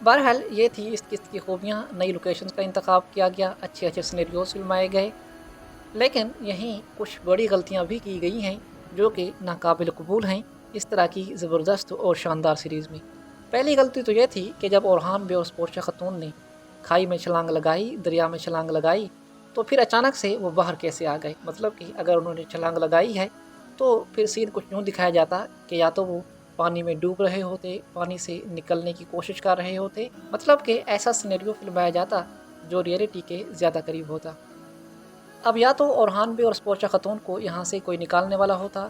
بہرحال یہ تھی اس قسط کی خوبیاں، نئی لوکیشنز کا انتخاب کیا گیا، اچھے اچھے سینیریوز فلمائے گئے، لیکن یہیں کچھ بڑی غلطیاں بھی کی گئی ہیں جو کہ ناقابل قبول ہیں اس طرح کی زبردست اور شاندار سیریز میں۔ پہلی غلطی تو یہ تھی کہ جب اورحان بے اور سپورچا خاتون نے کھائی میں چھلانگ لگائی، دریا میں چھلانگ لگائی، تو پھر اچانک سے وہ باہر کیسے آ گئے؟ مطلب کہ اگر انہوں نے چھلانگ لگائی ہے تو پھر سین کچھ یوں دکھایا جاتا کہ یا تو وہ پانی میں ڈوب رہے ہوتے، پانی سے نکلنے کی کوشش کر رہے ہوتے، مطلب کہ ایسا سینیریو فلمایا جاتا جو ریئلٹی کے زیادہ قریب ہوتا۔ اب یا تو اورحان بے اور سپورچا خاتون کو یہاں سے کوئی نکالنے والا ہوتا،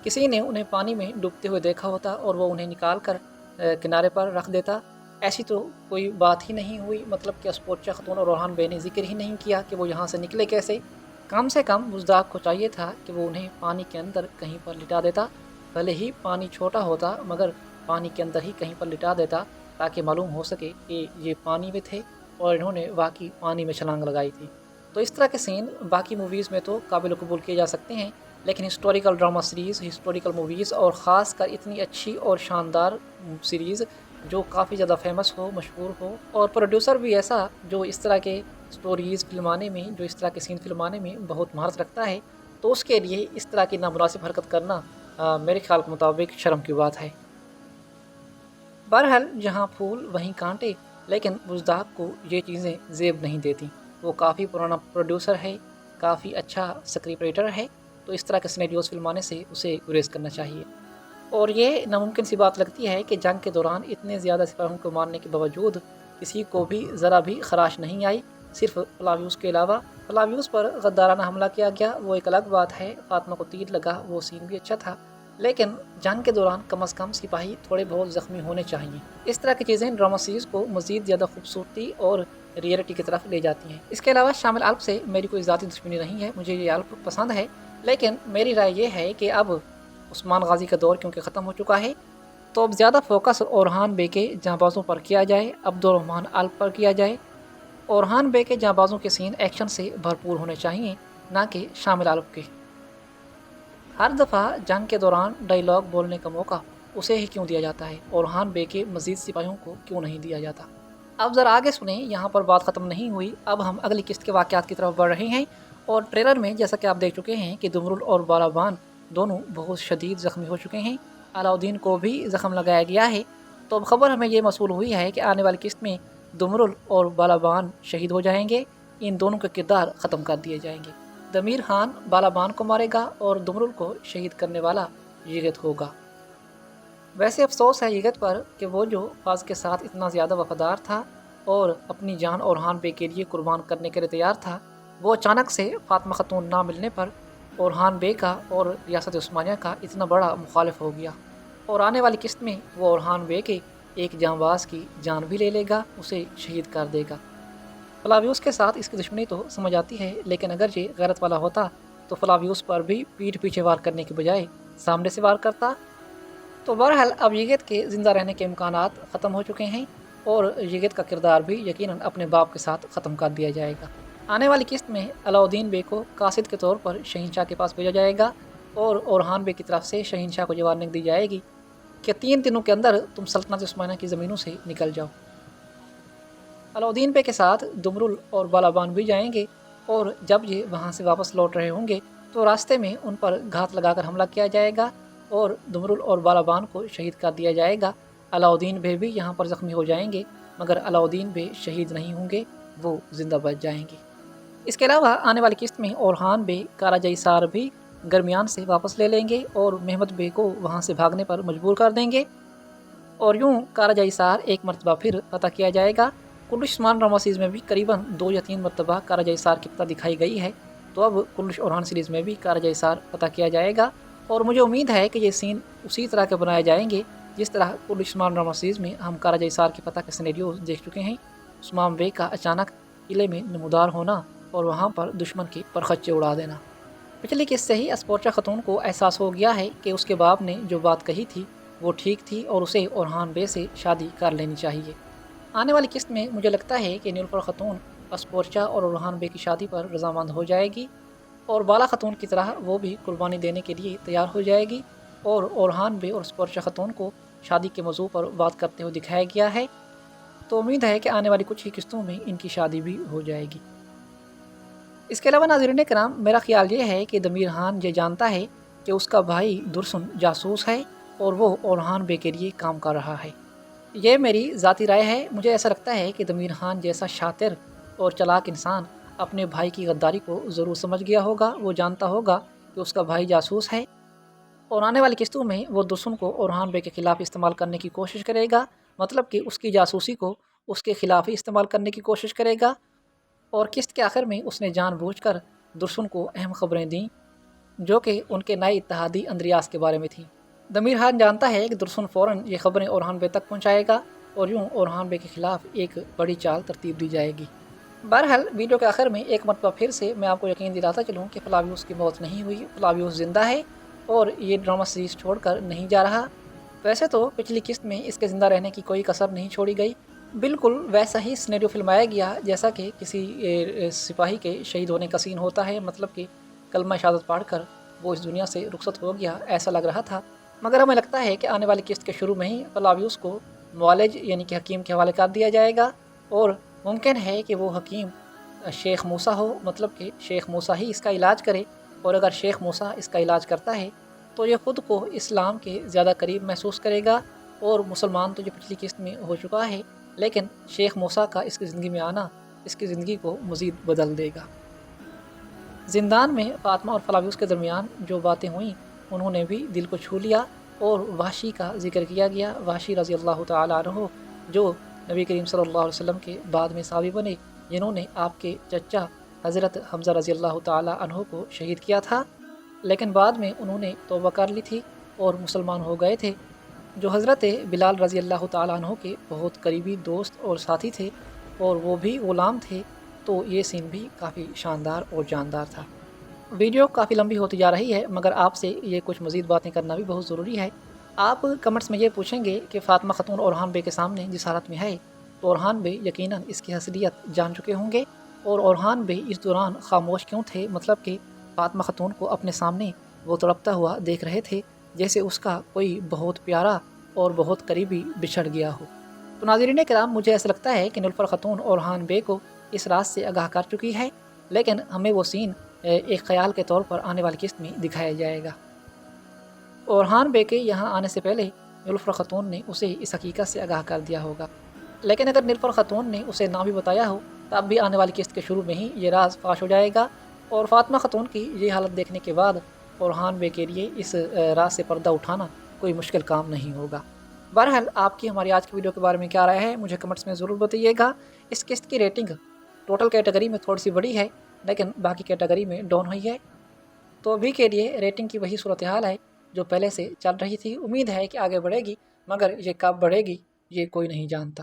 کسی نے انہیں پانی میں ڈوبتے ہوئے دیکھا ہوتا اور وہ انہیں نکال کر کنارے پر رکھ دیتا۔ ایسی تو کوئی بات ہی نہیں ہوئی، مطلب کہ سپورچا خاتون اور اورحان بے نے ذکر ہی نہیں کیا کہ وہ یہاں سے نکلے کیسے۔ کم سے کم مزداق کو چاہیے تھا کہ وہ انہیں پانی کے اندر کہیں پر لٹا دیتا، بھلے ہی پانی چھوٹا ہوتا مگر پانی کے اندر ہی کہیں پر لٹا دیتا تاکہ معلوم ہو سکے کہ یہ پانی میں تھے اور انہوں نے واقعی پانی میں چھلانگ لگائی تھی۔ تو اس طرح کے سین باقی موویز میں تو قابل قبول کیے جا سکتے ہیں، لیکن historical drama series, historical movies اور خاص کر اتنی اچھی اور شاندار سیریز جو کافی زیادہ فیمس ہو، مشہور ہو، اور پروڈیوسر بھی ایسا جو اس طرح کے سٹوریز فلمانے میں، جو اس طرح کے سین فلمانے میں بہت مہارت رکھتا ہے، تو اس کے لیے اس طرح کی نامناسب حرکت کرنا میرے خیال کے مطابق شرم کی بات ہے۔ بہرحال جہاں پھول وہیں کانٹے، لیکن بزداق کو یہ چیزیں زیب نہیں دیتی۔ وہ کافی پرانا پروڈیوسر ہے، کافی اچھا اسکرپٹ رائٹر ہے، تو اس طرح کے سینیریوز فلمانے سے اسے گریز کرنا چاہیے۔ اور یہ ناممکن سی بات لگتی ہے کہ جنگ کے دوران اتنے زیادہ سپاہیوں کو مارنے کے باوجود کسی کو بھی ذرا بھی خراش نہیں آئی، صرف فلاویوس کے علاوہ۔ فلاویوس پر غدارانہ حملہ کیا گیا، وہ ایک الگ بات ہے، فاطمہ کو تیر لگا، وہ سین بھی اچھا تھا، لیکن جنگ کے دوران کم از کم سپاہی تھوڑے بہت زخمی ہونے چاہیے۔ اس طرح کی چیزیں ڈرامہ سیریز کو مزید زیادہ خوبصورتی اور ریئلٹی کی طرف لے جاتی ہیں۔ اس کے علاوہ شامل الپ سے میری کوئی ذاتی دشمنی نہیں ہے، مجھے یہ الپ پسند ہے، لیکن میری رائے یہ ہے کہ اب عثمان غازی کا دور کیونکہ ختم ہو چکا ہے، تو اب زیادہ فوکس اورحان بے کے جاں بازوں پر کیا جائے، عبدالرحمن الپ پر کیا جائے۔ اورحان بے کے جاں بازوں کے سین ایکشن سے بھرپور ہونے چاہیے، نہ کہ شامل الپ کے۔ ہر دفعہ جنگ کے دوران ڈائیلاگ بولنے کا موقع اسے ہی کیوں دیا جاتا ہے؟ اورحان بے کے مزید سپاہیوں کو کیوں نہیں دیا جاتا؟ اب ذرا آگے سنیں، یہاں پر بات ختم نہیں ہوئی، اب ہم اگلی قسط کے واقعات کی طرف بڑھ رہے ہیں۔ اور ٹریلر میں جیسا کہ آپ دیکھ چکے ہیں کہ دمرل اور بالابان دونوں بہت شدید زخمی ہو چکے ہیں، علاؤدین کو بھی زخم لگایا گیا ہے۔ تو اب خبر ہمیں یہ موصول ہوئی ہے کہ آنے والی قسط میں دمرل اور بالابان شہید ہو جائیں گے، ان دونوں کے کردار ختم کر دیے جائیں گے۔ دمیر خان بالابان کو مارے گا اور دمرل کو شہید کرنے والا یگت ہوگا۔ ویسے افسوس ہے یگت پر کہ وہ جو فاز کے ساتھ اتنا زیادہ وفادار تھا اور اپنی جان اورحان بے کے لیے قربان کرنے کے لیے تیار تھا، وہ اچانک سے فاطمہ خاتون نہ ملنے پر اورحان بے کا اور ریاست عثمانیہ کا اتنا بڑا مخالف ہو گیا، اور آنے والی قسط میں وہ اورحان بے کے ایک جانباز کی جان بھی لے لے گا، اسے شہید کر دے گا۔ فلاویوس کے ساتھ اس کی دشمنی تو سمجھ آتی ہے، لیکن اگر یہ غیرت والا ہوتا تو فلاویوس پر بھی پیٹھ پیچھے وار کرنے کے بجائے سامنے سے وار کرتا۔ تو بہرحال اب یگت کے زندہ رہنے کے امکانات ختم ہو چکے ہیں، اور یگت کا کردار بھی یقیناً اپنے باپ کے ساتھ ختم کر دیا جائے گا۔ آنے والی قسط میں علاؤدین بے کو قاصد کے طور پر شہنشاہ کے پاس بھیجا جائے گا، اور اورحان بے کی طرف سے شہنشاہ کو یہ وارننگ دی جائے گی کہ 3 دنوں کے اندر تم سلطنت عثمانیہ کی زمینوں سے نکل جاؤ۔ علاؤدین بے کے ساتھ دمرل اور بالابان بھی جائیں گے، اور جب یہ وہاں سے واپس لوٹ رہے ہوں گے تو راستے میں ان پر گھات لگا کر حملہ کیا جائے گا اور دمرل اور بالابان کو شہید کر دیا جائے گا۔ علاؤدین بے بھی یہاں پر زخمی ہو جائیں گے، مگر علاؤدین بے شہید نہیں ہوں گے، وہ زندہ بچ جائیں گے۔ اس کے علاوہ آنے والی قسط میں اورحان بے کاراجائی سار بھی گرمیان سے واپس لے لیں گے اور محمد بے کو وہاں سے بھاگنے پر مجبور کر دیں گے، اور یوں کاراجائی سار ایک مرتبہ پھر فتح کیا جائے گا۔ کلش عثمان ڈرامہ سیریز میں بھی قریباً 2 یا 3 مرتبہ کاراجائی سار کی فتح دکھائی گئی ہے، تو اب کلش اورحان سیریز میں بھی کاراجائی سار فتح کیا جائے گا، اور مجھے امید ہے کہ یہ سین اسی طرح کے بنائے جائیں گے جس طرح کلش عثمان ڈرامہ سیریز میں ہم کاراجائی سار کی فتح کے سینیریوز دیکھ چکے ہیں۔ عثمان بے کا اچانک قلعے میں نمودار ہونا اور وہاں پر دشمن کے پرخچے اڑا دینا۔ پچھلی قسط سے ہی اسپورچا خاتون کو احساس ہو گیا ہے کہ اس کے باپ نے جو بات کہی تھی وہ ٹھیک تھی اور اسے اورحان بے سے شادی کر لینی چاہیے۔ آنے والی قسط میں مجھے لگتا ہے کہ نیلوفر خاتون اسپورچا اور اورحان بے کی شادی پر رضامند ہو جائے گی، اور بالا خاتون کی طرح وہ بھی قربانی دینے کے لیے تیار ہو جائے گی، اور اورحان بے اور اسپورچا خاتون کو شادی کے موضوع پر بات کرتے ہوئے دکھایا گیا ہے۔ تو امید ہے کہ آنے والی کچھ ہی قسطوں میں ان کی شادی بھی ہو جائے گی۔ اس کے علاوہ ناظرین کرام، میرا خیال یہ ہے کہ دمیر خان یہ جانتا ہے کہ اس کا بھائی درسن جاسوس ہے اور وہ اورحان بے کے لیے کام کر رہا ہے۔ یہ میری ذاتی رائے ہے۔ مجھے ایسا لگتا ہے کہ دمیر خان جیسا شاطر اور چلاک انسان اپنے بھائی کی غداری کو ضرور سمجھ گیا ہوگا۔ وہ جانتا ہوگا کہ اس کا بھائی جاسوس ہے اور آنے والی قسطوں میں وہ درسن کو اورحان بے کے خلاف استعمال کرنے کی کوشش کرے گا، مطلب کہ اس کی جاسوسی کو اس کے خلاف ہی استعمال کرنے کی کوشش کرے گا، اور قسط کے آخر میں اس نے جان بوجھ کر درسن کو اہم خبریں دیں جو کہ ان کے نئے اتحادی اندریاس کے بارے میں تھیں۔ دمیر خان جانتا ہے کہ درسن فوراً یہ خبریں اورحان بے تک پہنچائے گا اور یوں اورحان بے کے خلاف ایک بڑی چال ترتیب دی جائے گی۔ بہرحال ویڈیو کے آخر میں ایک مرتبہ پھر سے میں آپ کو یقین دلاتا چلوں کہ فلاویوس کی موت نہیں ہوئی، فلاویوس زندہ ہے اور یہ ڈرامہ سیریز چھوڑ کر نہیں جا رہا۔ ویسے تو پچھلی قسط میں اس کے زندہ رہنے کی کوئی کسر نہیں چھوڑی گئی، بالکل ویسا ہی سینیریو فلمایا گیا جیسا کہ کسی سپاہی کے شہید ہونے کا سین ہوتا ہے، مطلب کہ کلمہ شہادت پڑھ کر وہ اس دنیا سے رخصت ہو گیا، ایسا لگ رہا تھا۔ مگر ہمیں لگتا ہے کہ آنے والی قسط کے شروع میں ہی فلاویوس کو معالج یعنی کہ حکیم کے حوالے کر دیا جائے گا، اور ممکن ہے کہ وہ حکیم شیخ موسیٰ ہو، مطلب کہ شیخ موسیٰ ہی اس کا علاج کرے، اور اگر شیخ موسیٰ اس کا علاج کرتا ہے تو یہ خود کو اسلام کے زیادہ قریب محسوس کرے گا، اور مسلمان تو جو پچھلی قسط میں ہو چکا ہے، لیکن شیخ موسیٰ کا اس کی زندگی میں آنا اس کی زندگی کو مزید بدل دے گا۔ زندان میں فاطمہ اور فلاویوس کے درمیان جو باتیں ہوئیں انہوں نے بھی دل کو چھو لیا، اور وحشی کا ذکر کیا گیا، وحشی رضی اللہ تعالیٰ عنہ جو نبی کریم صلی اللہ علیہ وسلم کے بعد میں صحابی بنے، جنہوں نے آپ کے چچا حضرت حمزہ رضی اللہ تعالیٰ عنہ کو شہید کیا تھا، لیکن بعد میں انہوں نے توبہ کر لی تھی اور مسلمان ہو گئے تھے، جو حضرت بلال رضی اللہ تعالیٰ عنہ کے بہت قریبی دوست اور ساتھی تھے، اور وہ بھی غلام تھے، تو یہ سین بھی کافی شاندار اور جاندار تھا۔ ویڈیو کافی لمبی ہوتی جا رہی ہے، مگر آپ سے یہ کچھ مزید باتیں کرنا بھی بہت ضروری ہے۔ آپ کمنٹس میں یہ پوچھیں گے کہ فاطمہ خاتون اورحان بے کے سامنے جس حالت میں ہے تو اورحان بے یقیناً اس کی حیثیت جان چکے ہوں گے، اور اورحان بے اس دوران خاموش کیوں تھے، مطلب کہ فاطمہ خاتون کو اپنے سامنے وہ تڑپتا ہوا دیکھ رہے تھے جیسے اس کا کوئی بہت پیارا اور بہت قریبی بچھڑ گیا ہو۔ تو ناظرین کرام، مجھے ایسا لگتا ہے کہ نیلوفر خاتون اورحان بے کو اس راز سے آگاہ کر چکی ہے، لیکن ہمیں وہ سین ایک خیال کے طور پر آنے والی قسط میں دکھایا جائے گا۔ اورحان بے کے یہاں آنے سے پہلے نیلوفر خاتون نے اسے اس حقیقت سے آگاہ کر دیا ہوگا، لیکن اگر نیلوفر خاتون نے اسے نہ بھی بتایا ہو تب بھی آنے والی قسط کے شروع میں ہی یہ راز فاش ہو جائے گا، اور فاطمہ خاتون کی یہ حالت دیکھنے کے بعد اورحان بے کے لیے اس راز سے پردہ اٹھانا کوئی مشکل کام نہیں ہوگا۔ بہرحال آپ کی ہماری آج کی ویڈیو کے بارے میں کیا رائے ہے مجھے کمنٹس میں ضرور بتائیے گا۔ اس قسط کی ریٹنگ ٹوٹل کیٹیگری میں تھوڑی سی بڑی ہے، لیکن باقی کیٹیگری میں ڈاؤن ہوئی ہے، تو ابھی کے لیے ریٹنگ کی وہی صورتحال ہے جو پہلے سے چل رہی تھی۔ امید ہے کہ آگے بڑھے گی، مگر یہ کب بڑھے گی یہ کوئی نہیں جانتا۔